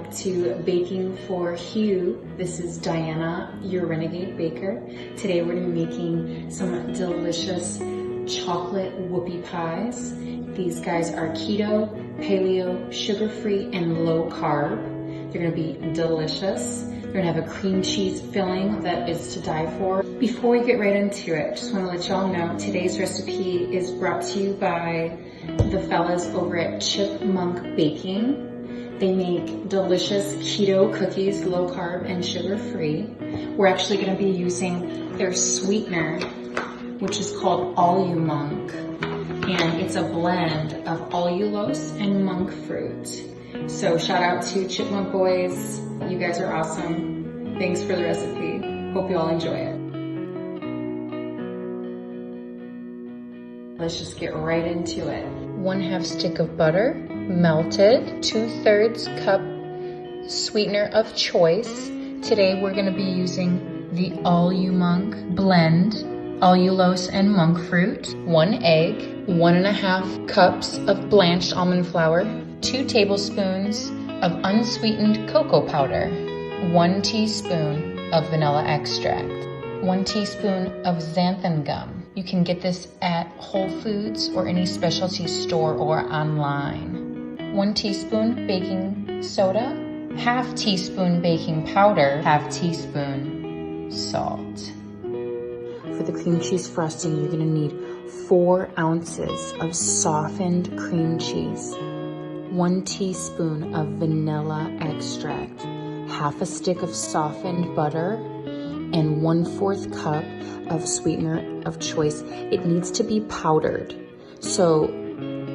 back to Baking for Hugh. This is Diana, your Renegade baker. Today we're going to be making some delicious chocolate whoopie pies. These guys are keto, paleo, sugar-free, and low carb. They're going to be delicious. They're going to have a cream cheese filling that is to die for. Before we get right into it, just want to let y'all know today's recipe is brought to you by the fellas over at ChipMonk Baking. They make delicious keto cookies, low carb and sugar free. We're actually going to be using their sweetener, which is called Allumonk, and it's a blend of allulose and monk fruit. So shout out to Chipmunk Boys. You guys are awesome. Thanks for the recipe. Hope you all enjoy it. Let's just get right into it. 1/2 stick of butter, melted, 2/3 cup sweetener of choice. Today we're going to be using the Allumonk blend, allulose and monk fruit, 1 egg, 1.5 cups of blanched almond flour, 2 tablespoons of unsweetened cocoa powder, 1 teaspoon of vanilla extract, 1 teaspoon of xanthan gum. You can get this at Whole Foods or any specialty store or online. 1 teaspoon baking soda, 1/2 teaspoon baking powder, 1/2 teaspoon salt. For the cream cheese frosting, you're gonna need 4 ounces of softened cream cheese, 1 teaspoon of vanilla extract, 1/2 stick of softened butter, and 1/4 cup of sweetener of choice. It needs to be powdered. So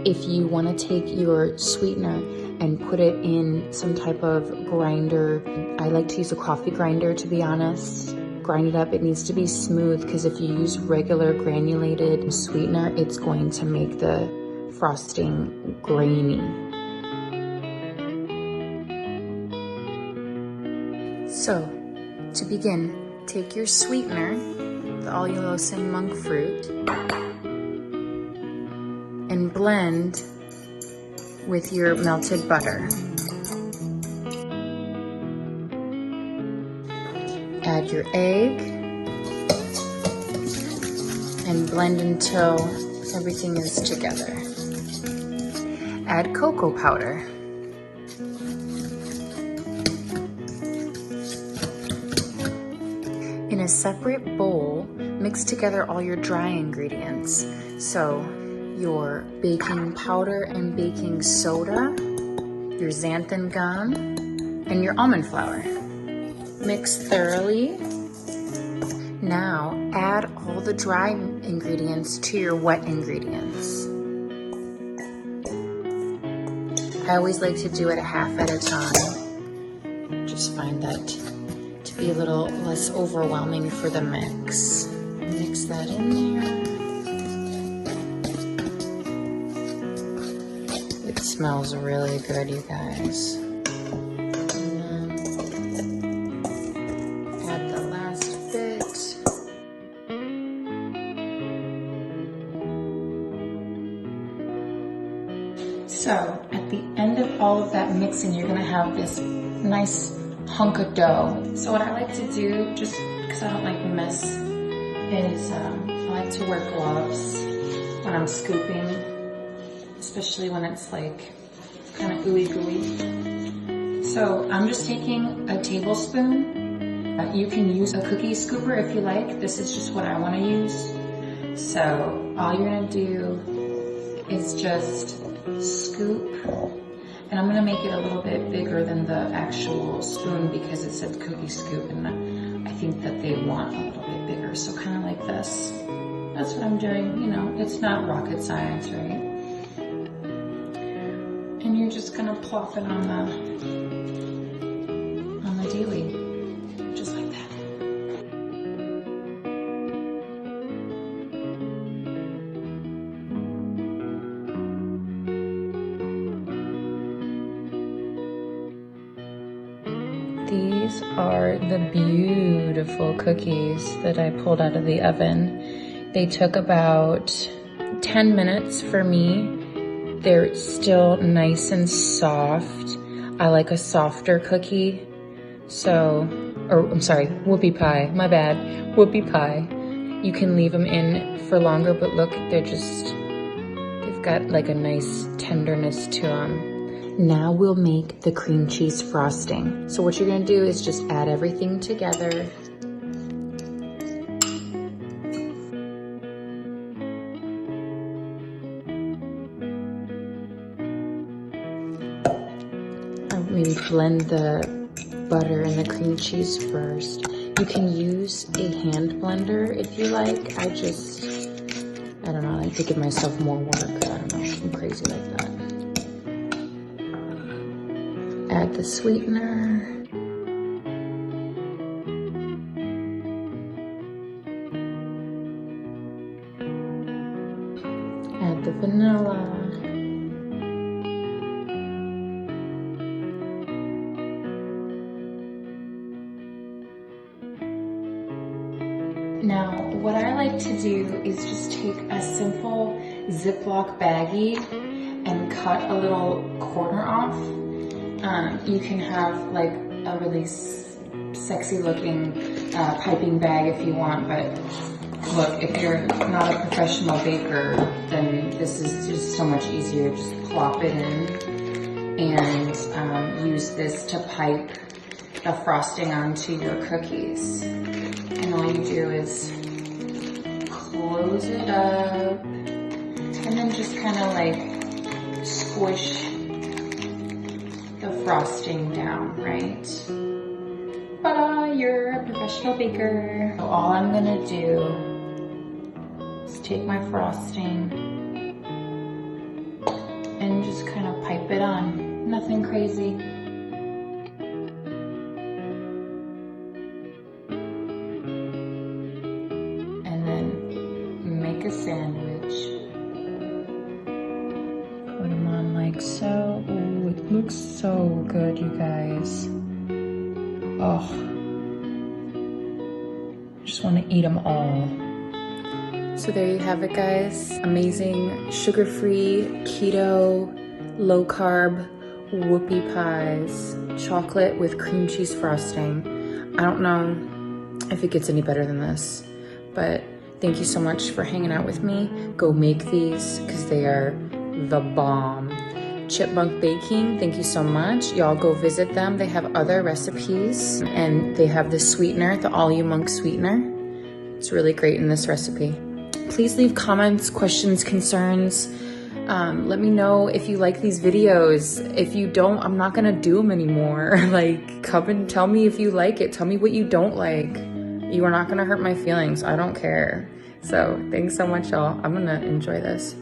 if you want to take your sweetener and put it in some type of grinder, I like to use a coffee grinder, to be honest. Grind it up. It needs to be smooth, because if you use regular granulated sweetener, it's going to make the frosting grainy. So to begin, take your sweetener, the allulose and monk fruit, and blend with your melted butter. Add your egg and blend until everything is together. Add cocoa powder. In a separate bowl, mix together all your dry ingredients. So your baking powder and baking soda, your xanthan gum, and your almond flour. Mix thoroughly. Now add all the dry ingredients to your wet ingredients. I always like to do it a half at a time. Just find that to be a little less overwhelming for the mix. Mix that in there. It smells really good, you guys. And then add the last bit. So at the end of all of that mixing, you're gonna have this nice hunk of dough. So what I like to do, just because I don't like mess, is I like to wear gloves when I'm scooping, especially when it's like kind of ooey gooey. So I'm just taking a tablespoon. You can use a cookie scooper if you like. This is just what I want to use. So all you're gonna do is just scoop. And I'm gonna make it a little bit bigger than the actual spoon because it said cookie scoop, and I think that they want a little bit bigger. So kind of like this. That's what I'm doing, you know, it's not rocket science, right? And you're just gonna plop it on the dealie, just like that. These are the beautiful cookies that I pulled out of the oven. They took about 10 minutes for me. They're still nice and soft. I like a softer cookie. So, or I'm sorry, whoopie pie, my bad, whoopie pie. You can leave them in for longer, but look, they've got like a nice tenderness to them. Now we'll make the cream cheese frosting. So what you're gonna do is just add everything together. Maybe blend the butter and the cream cheese first. You can use a hand blender if you like. I don't know, I like to give myself more work. I don't know, I'm crazy like that. Add the sweetener. Add the vanilla. Now, what I like to do is just take a simple Ziploc baggie and cut a little corner off. You can have like a really sexy looking piping bag if you want, but look, if you're not a professional baker, then this is just so much easier. Just plop it in and use this to pipe the frosting onto your cookies. And all you do is close it up and then just kind of like squish the frosting down, right? Ta-da, you're a professional baker. So all I'm gonna do is take my frosting and just kind of pipe it on. Nothing crazy. Make a sandwich. Put them on like so. Oh, it looks so good, you guys. Oh, just want to eat them all. So there you have it, guys. Amazing sugar-free, keto, low-carb whoopie pies. Chocolate with cream cheese frosting. I don't know if it gets any better than this, but thank you so much for hanging out with me. Go make these because they are the bomb. ChipMonk Baking, thank you so much. Y'all go visit them. They have other recipes and they have the sweetener, the Allumonk Sweetener. It's really great in this recipe. Please leave comments, questions, concerns. Let me know if you like these videos. If you don't, I'm not gonna do them anymore. Like, come and tell me if you like it. Tell me what you don't like. You are not gonna hurt my feelings. I don't care. So thanks so much, y'all. I'm gonna enjoy this.